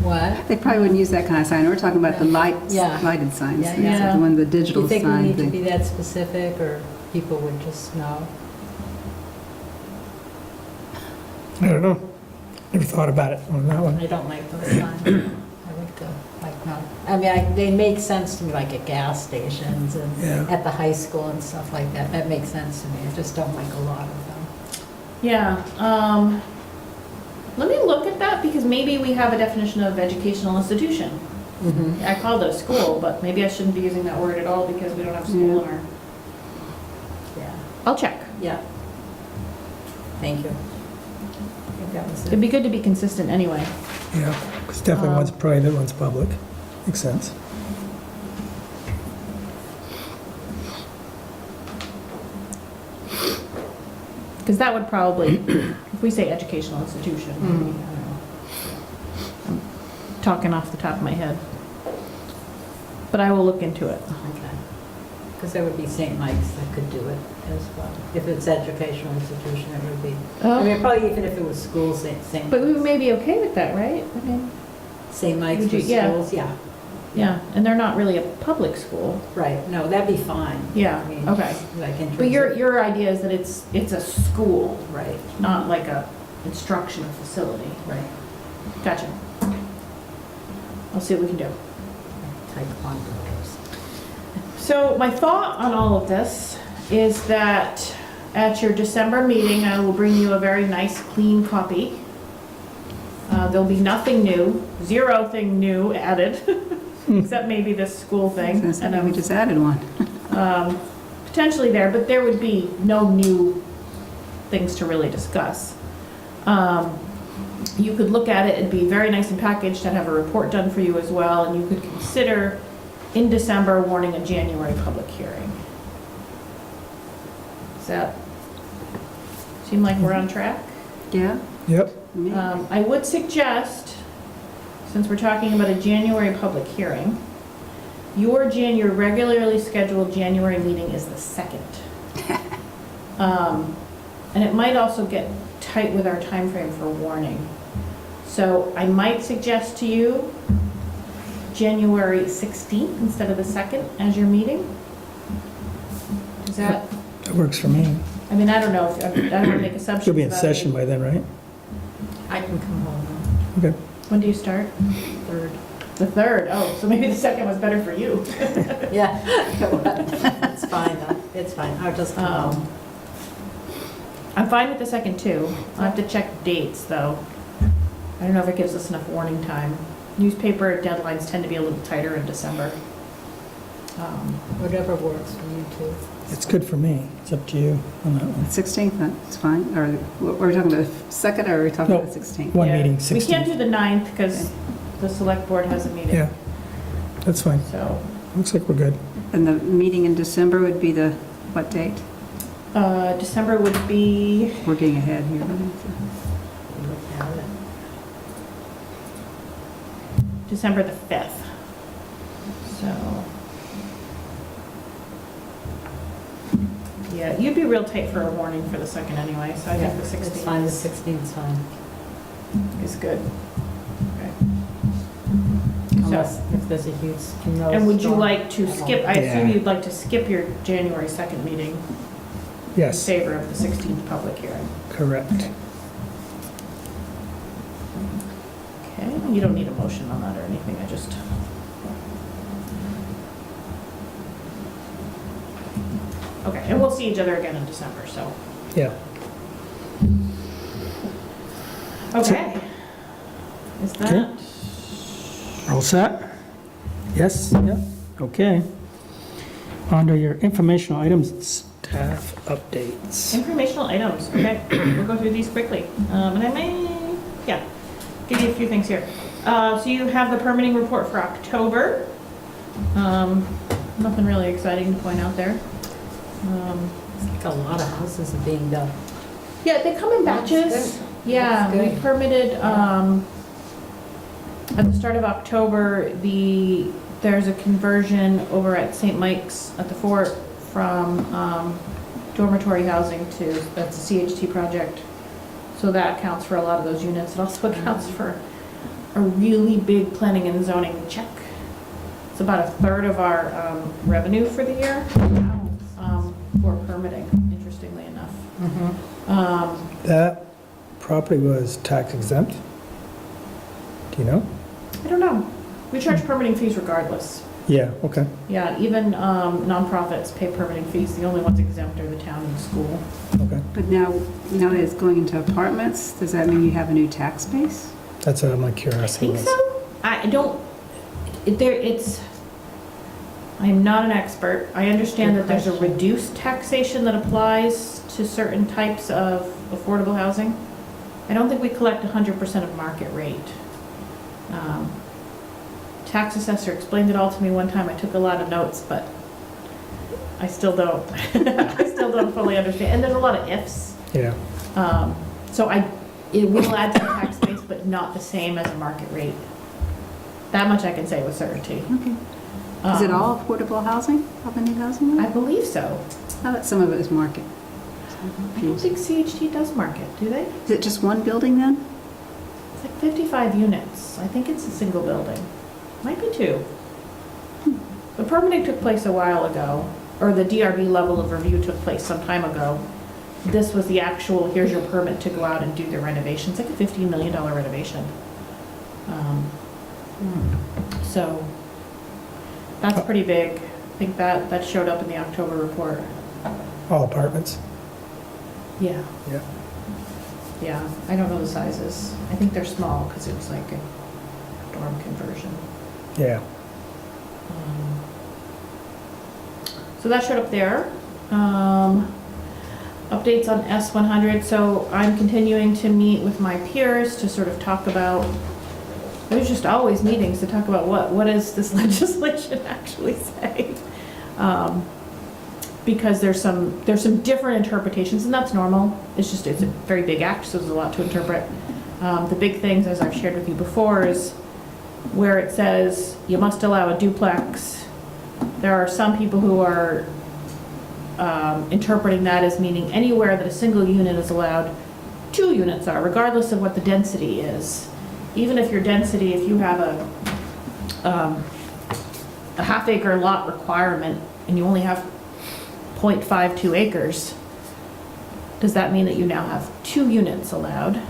What? They probably wouldn't use that kind of sign. We're talking about the lights, Yeah. lighted signs. Yeah, These yeah. are the one, the Do digital you think we sign need to thing. be that specific, or people would just know? I don't know. Never thought about it on that one. I don't like those signs. I like to, no. I mean, they make sense to me, like at gas stations and Yeah. at the high school and stuff like that. That makes sense to me. I just don't like a lot of them. Yeah, let me look at that, because maybe we have a definition of educational institution. Mm-hmm. I called it a school, but maybe I shouldn't be using that word at all because we don't have school in our, Yeah. I'll check. Yeah. Thank you. I think that was It'd it. be good to be consistent anyway. Yeah, because definitely one's private, one's public. Makes sense. Because that would probably, if we say educational institution, maybe, I don't know. I'm talking off the top of my head. But I will look into it. Okay. Because there would be St. Mike's that could do it as well. If it's educational institution, it would be. I mean, probably even if it was schools, St. But we may be okay with that, right? I mean, St. Mike's Would for you- yeah. schools, yeah. yeah, and they're not really a public school. Right, no, that'd be fine. Yeah, I mean, okay. Like in terms But of. your idea is that it's a school, Right, not like a instructional facility. right. Gotcha. I'll see what we can do. Taekwondo. So my thought on all of this is that at your December meeting, I will bring you a very nice, clean copy. There'll be nothing new, zero thing new added, except maybe this school I thing. was gonna say, And we just added one. potentially there, but there would be no new things to really discuss. You could look at it, it'd be very nice and packaged, I'd have a report done for you as well, and you could consider in December warning a January public hearing. Is that Seem like we're on track? Yeah? Yep. Me? I would suggest, since we're talking about a January public hearing, your regularly scheduled January meeting is the 2nd. And it might also get tight with our time frame for warning. So I might suggest to you January 16th instead of the 2nd as your meeting. Is that, That works for me. I mean, I don't know, if I don't want to make assumptions. You'll be in about session it. by then, right? I can come home Okay. When do you start? third. The 3rd. Oh, so maybe the 2nd was better for you. Yeah, it's fine, it's fine, I'll just come home. I'm fine with the 2nd too. I'll have to check dates though. I don't know if it gives us enough warning time. Newspaper deadlines tend to be a little tighter in December. Whatever works for you two. It's good for me. It's up to you on that one. 16th, that's fine. Or were we talking about the 2nd or are we talking about the 16th? One Yeah. meeting, We can't 16th. do the 9th because the select board has a meeting. Yeah, that's fine. So, Looks like we're good. And the meeting in December would be the, what date? December would be, We're getting ahead here. Look at it. December the 5th. So. Yeah, you'd be real tight for a warning for the 2nd anyway, so I think the 16th. It's fine, the 16th's fine. Is good. Okay. Unless if there's a huge snowstorm. And would you like to skip, I assume Yeah. you'd like to skip your January 2nd meeting in Yes, favor of the 16th public hearing? correct. Okay, you don't need a motion on that or anything, I just. Okay, and we'll see each other again in December, so. Yeah. Okay. Is that? All set? Yes? Yep. Okay. Under your informational items, staff updates. Informational items, okay, we'll go through these quickly. And I may, yeah, give you a few things here. So you have the permitting report for October. Nothing really exciting to point out there. It's like a lot of houses are being built. Yeah, they come in That's batches. good. Yeah, That's we good. permitted, at the start of October, there's a conversion over at St. Mike's at the fort from dormitory housing to, that's a CHT project. So that accounts for a lot of those units. It also accounts for a really big planning and zoning check. It's about a third of our revenue for the year for permitting, interestingly enough. That property was tax exempt? Do you know? I don't know. We charge permitting fees regardless. Yeah, okay. Yeah, even nonprofits pay permitting fees. The only ones exempt are the town and the school. Okay. But now that it's going into apartments, does that mean you have a new tax base? That's what my I curiosity think was. so. I don't, I'm not an expert. I understand Good that there's a question. reduced taxation that applies to certain types of affordable housing. I don't think we collect 100% of market rate. Tax assessor explained it all to me one time. I took a lot of notes, but I still don't, I still don't fully understand. And there's a lot of ifs. Yeah, So it will add to the tax base, but not the same as a market rate. That much I can say with certainty. Okay. Is it all affordable housing, all the new housing? I believe so. I thought some of it is market. I don't think CHT does market, do they? Is it just one building then? It's like 55 units. I think it's a single building. Might be two. The permitting took place a while ago, or the DRB level of review took place some time ago. This was the actual, here's your permit to go out and do the renovation. It's like a $15 million renovation. So that's pretty big. I think that showed up in the October report. all apartments. Yeah. Yeah. Yeah, I don't know the sizes. I think they're small because it was like a dorm conversion. Yeah. So that showed up there. Updates on S100. So I'm continuing to meet with my peers to sort of talk about, there's just always meetings to talk about what does this legislation actually say. because there's some different interpretations, and that's normal. It's a very big act, so there's a lot to interpret. The big things, as I've shared with you before, is where it says you must allow a duplex. There are some people who are interpreting that as meaning anywhere that a single unit is allowed, 2 units are, regardless of what the density is. Even if your density, if you have a half-acre lot requirement and you only have 0.52 acres, does that mean that you now have 2 units allowed?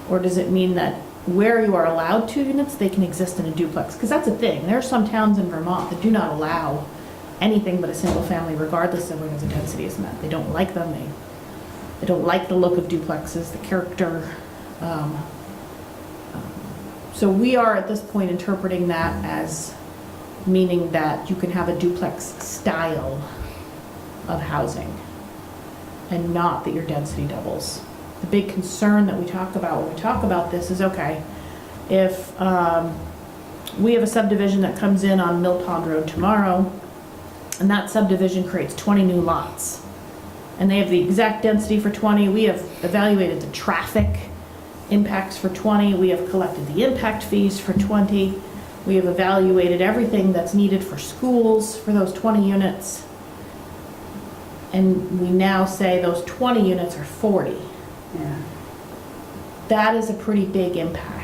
Or does it mean that where you are allowed 2 units, they can exist in a duplex? Because that's a thing. There are some towns in Vermont that do not allow anything but a single family, regardless of whether the density is met. They don't like them. They don't like the look of duplexes, the character. So we are at this point interpreting that as meaning that you can have a duplex style of housing and not that your density doubles. The big concern that we talk about when we talk about this is, okay, if we have a subdivision that comes in on Mill Pond Road tomorrow, and that subdivision creates 20 new lots, and they have the exact density for 20, we have evaluated the traffic impacts for 20, we have collected the impact fees for 20, we have evaluated everything that's needed for schools for those 20 units, and we now say those 20 units are 40. Yeah. That is a pretty big impact.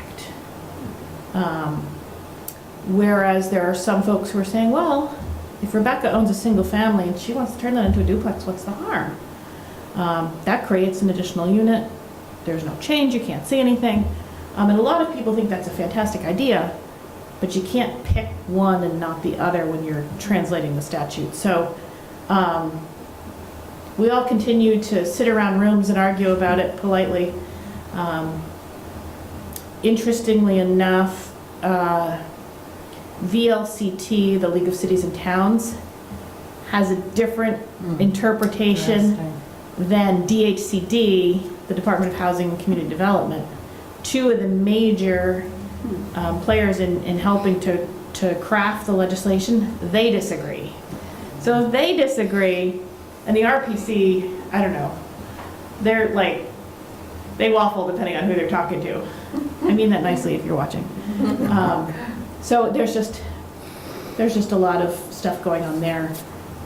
Whereas there are some folks who are saying, well, if Rebecca owns a single family and she wants to turn that into a duplex, what's the harm? That creates an additional unit. There's no change, you can't see anything. And a lot of people think that's a fantastic idea, but you can't pick one and not the other when you're translating the statute. So we all continue to sit around rooms and argue about it politely. Interestingly enough, VLCT, the League of Cities and Towns, has a different interpretation than DHCD, the Department of Housing and Community Development. 2 of the major players in helping to craft the legislation, they disagree. So if they disagree, and the RPC, I don't know, they're like, they waffle depending on who they're talking to. I mean that nicely if you're watching. So there's just a lot of stuff going on there.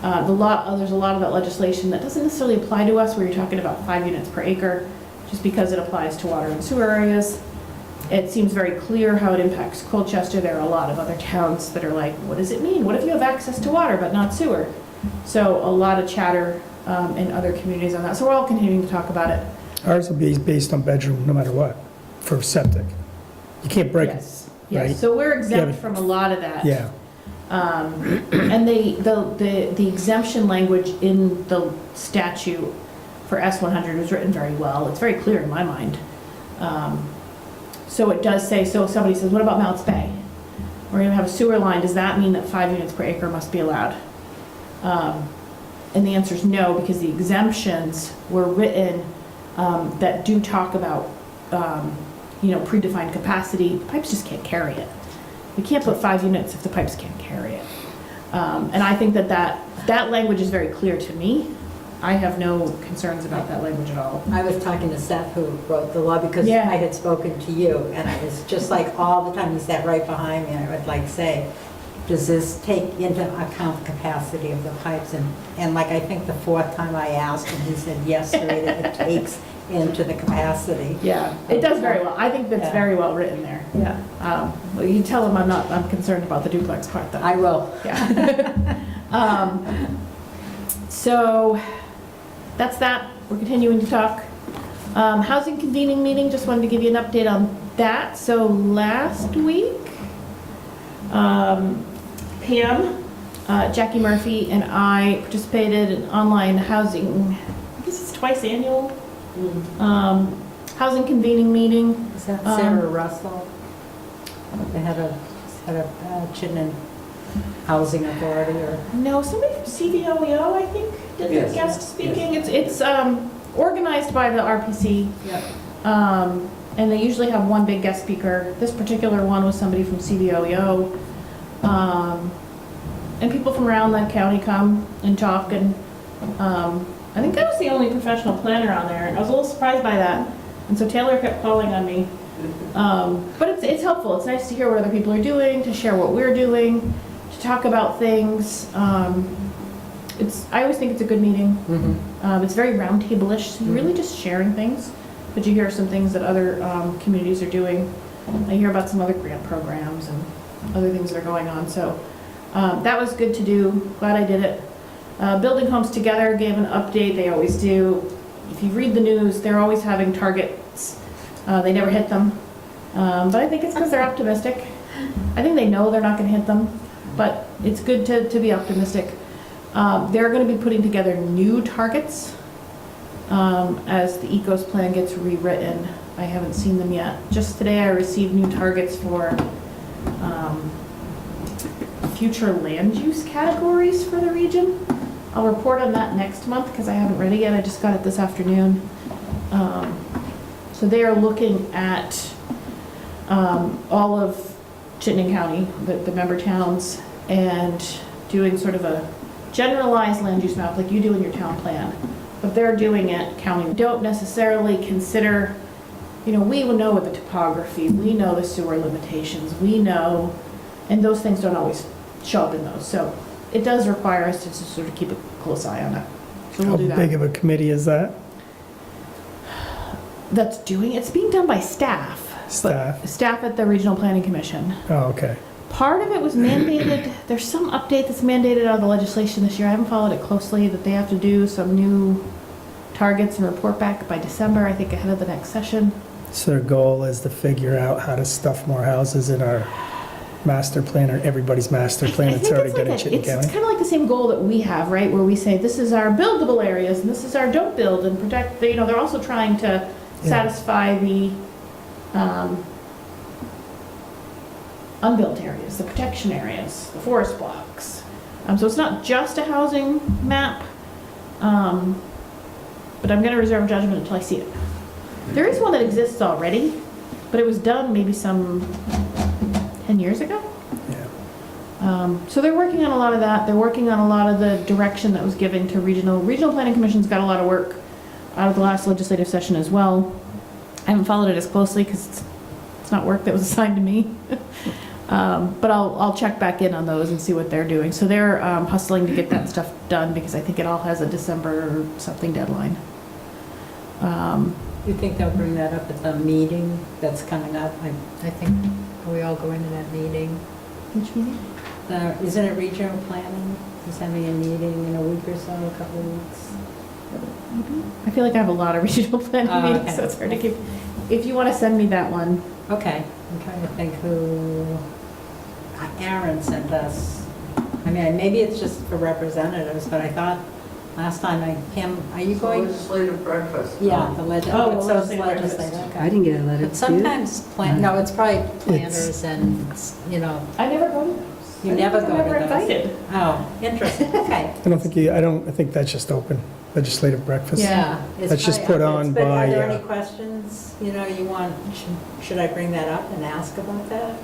There's a lot of that legislation that doesn't necessarily apply to us, where you're talking about 5 units per acre, just because it applies to water and sewer areas. It seems very clear how it impacts Colchester. There are a lot of other towns that are like, what does it mean? What if you have access to water but not sewer? So a lot of chatter in other communities on that. So we're all continuing to talk about it. Ours will be based on bedroom, no matter what, for septic. You can't break it, Yes, yes. right? So we're Yeah, exempt but- from a lot of that. Yeah, And the exemption language in the statute for S100 was written very well. It's very clear in my mind. So it does say, so if somebody says, what about Mounts Bay? We're going to have a sewer line, does that mean that 5 units per acre must be allowed? And the answer is no, because the exemptions were written that do talk about, predefined capacity. The pipes just can't carry it. We can't put 5 units if the pipes can't carry it. And I think that language is very clear to me. I have no concerns about that language at all. I was talking to Seth, who wrote the law, because Yeah. I had spoken to you, and I was just like, all the time, he sat right behind me, and I would like say, does this take into account the capacity of the pipes? And like, I think the 4th time I asked, and he said, yes, Sarita, it takes into the capacity. Yeah, it does very well. I think that's Yeah. very well written there. Yeah. Well, you tell him I'm concerned about the duplex part, though. I will. Yeah. So that's that. We're continuing to talk. Housing convening meeting, just wanted to give you an update on that. So last week, Pam, Jackie Murphy, and I participated in online housing, I guess it's twice annual, housing convening meeting. Is that Sarah Russell? The head of Chittenden Housing Authority, or? No, somebody from CVOEO, I think, did the Yes. guest speaking. It's organized by the RPC. Yep. And they usually have one big guest speaker. This particular one was somebody from CVOEO. And people from around the county come and talk, and I think I was the only professional planner on there, and I was a little surprised by that. And so Taylor kept calling on me. But it's helpful. It's nice to hear what other people are doing, to share what we're doing, to talk about things. I always think it's a good meeting. It's very roundtable-ish, so you're really just sharing things. But you hear some things that other communities are doing. I hear about some other grant programs and other things that are going on. So that was good to do. Glad I did it. Building Homes Together gave an update. They always do. If you read the news, they're always having targets. They never hit them. But I think it's because they're optimistic. I think they know they're not going to hit them, but it's good to be optimistic. They're going to be putting together new targets as the ECOS plan gets rewritten. I haven't seen them yet. Just today I received new targets for future land use categories for the region. I'll report on that next month because I haven't read it yet. I just got it this afternoon. So they are looking at all of Chittenden County, the member towns, and doing sort of a generalized land use map like you do in your town plan. But they're doing it county. Don't necessarily consider, we know the topography, we know the sewer limitations, we know, and those things don't always show up in those. So it does require us to sort of keep a close eye on it. So we'll do How big that. of a committee is that? It's being done by staff. Staff? Staff at the Regional Planning Commission. Oh, okay. Part of it was mandated, there's some update that's mandated out of the legislation this year. I haven't followed it closely, that they have to do some new targets and report back by December, I think ahead of the next session. So their goal is to figure out how to stuff more houses in our master plan, or everybody's master plan that's already done in Chittenden It's County? kind of like the same goal that we have, right? Where we say, this is our buildable areas, and this is our don't build and protect, they're also trying to satisfy the unbuilt areas, the protection areas, the forest blocks. So it's not just a housing map, but I'm going to reserve judgment until I see it. There is one that exists already, but it was done maybe some 10 years ago. Yeah. So they're working on a lot of that. They're working on a lot of the direction that was given to regional planning commissions. Got a lot of work out of the last legislative session as well. I haven't followed it as closely because it's not work that was assigned to me. But I'll check back in on those and see what they're doing. So they're hustling to get that stuff done because I think it all has a December something deadline. You think they'll bring that up at the meeting that's coming up? I think, are we all going to that meeting? Which meeting? Isn't it regional planning? Is having a meeting in a week or so, a couple of weeks? I feel like I have a lot of regional planning Oh, meetings, okay. so it's hard to keep. If you want to send me that one. Okay, I'm trying to think who, Aaron sent us. I mean, maybe it's just for representatives, but I thought last time Pam, are you going? Legislative breakfast. Yeah, the Oh, so it's legislative breakfast. legislative. I didn't get a letter. But Did you? sometimes, no, it's probably planners and, I never go to those. You never go to I'm never those. invited. Oh, interesting, okay. I think that's just open, legislative breakfast. Yeah. it's That's just probably put up. on But by, Are there any questions, you want, should I bring that up and ask about that?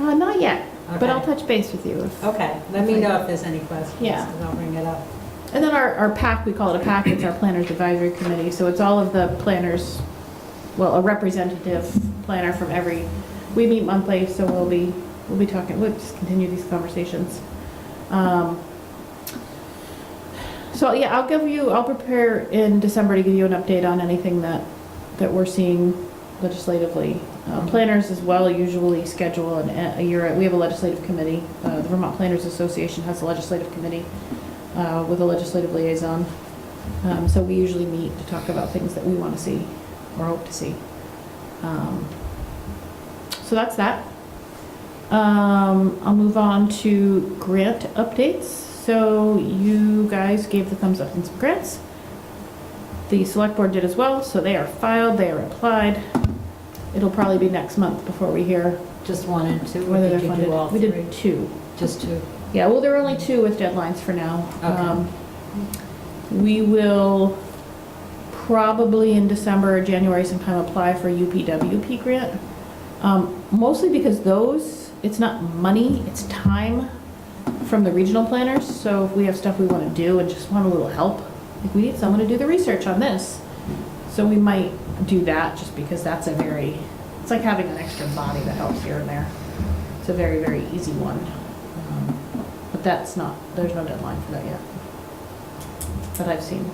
Not yet, but Okay. I'll touch base with you. Okay, let me know if there's any questions. Yeah. 'Cause I'll bring it up. And then our PAC, we call it a PAC, it's our Planners Advisory Committee, so it's all of the planners, well, a representative planner from we meet monthly, so we'll be talking, we'll just continue these conversations. So yeah, I'll prepare in December to give you an update on anything that we're seeing legislatively. Planners as well usually schedule a year, we have a legislative committee. The Vermont Planners Association has a legislative committee with a legislative liaison. So we usually meet to talk about things that we want to see or hope to see. So that's that. I'll move on to grant updates. So you guys gave the thumbs up on some grants. The select board did as well, so they are filed, they are applied. It'll probably be next month before we hear Just one and two, or whether they're did you funded. do all We three? did 2. Just two. Yeah, well, there are only 2 with deadlines for now. Okay. We will probably in December or January sometime apply for UPWP grant. Mostly because it's not money, it's time. from the regional planners. So if we have stuff we want to do and just want a little help, like we need someone to do the research on this. So we might do that just because that's it's like having an extra body that helps here and there. It's a very, very easy one. But there's no deadline for that yet that I've seen.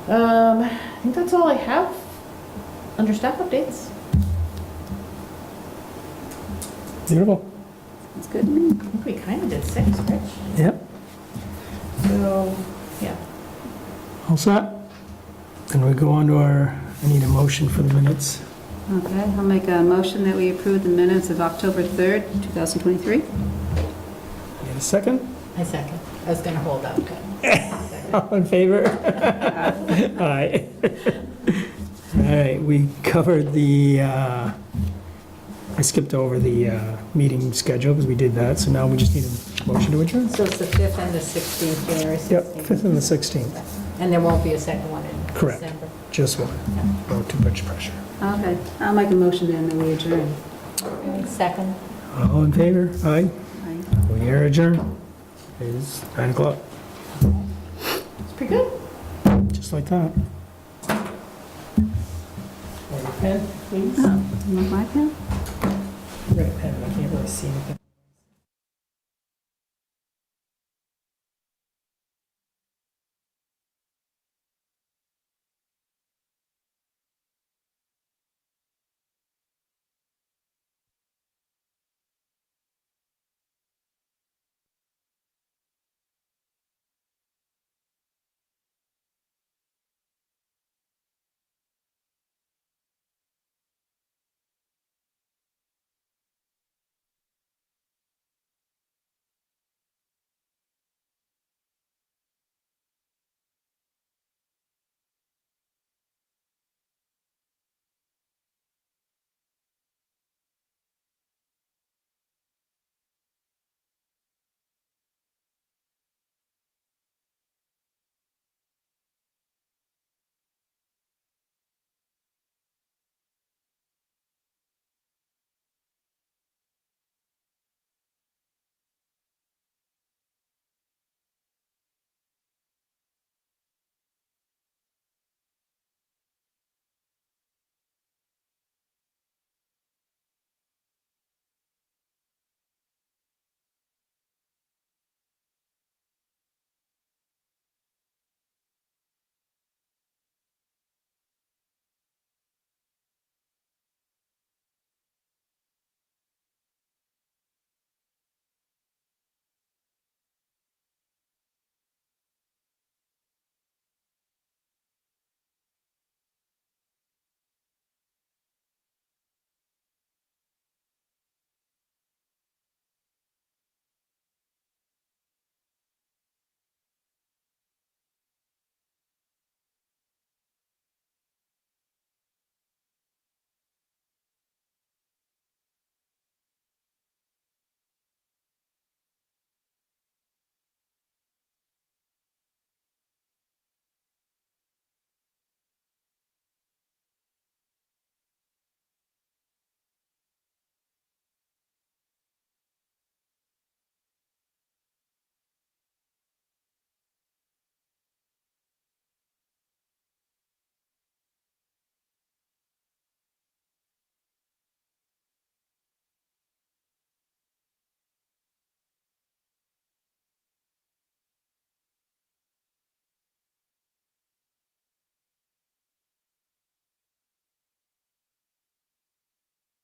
I think that's all I have under staff updates. Beautiful. It's good to me. I think we kind of did 6, Rich. Yep. So, yeah. All set? And we go on to I need a motion for the minutes. Okay, I'll make a motion that we approve the minutes of October 3rd, 2023. Need a second? I second. I was going to hold out. All in favor? Aye. All right, we covered I skipped over the meeting schedule because we did that, so now we just need a motion to adjourn. So it's the 5th and the 16th, January 16th? Yep, 5th and the 16th. And there won't be a second one in Correct. December? Just one. No too much pressure. Okay, I'll make a motion then that we adjourn. Second. All in favor? Aye. Aye. We are adjourned. It is 9 o'clock, It's pretty good. just like that. Pen, please. Oh, you want my pen? Red pen, I can't really see anything.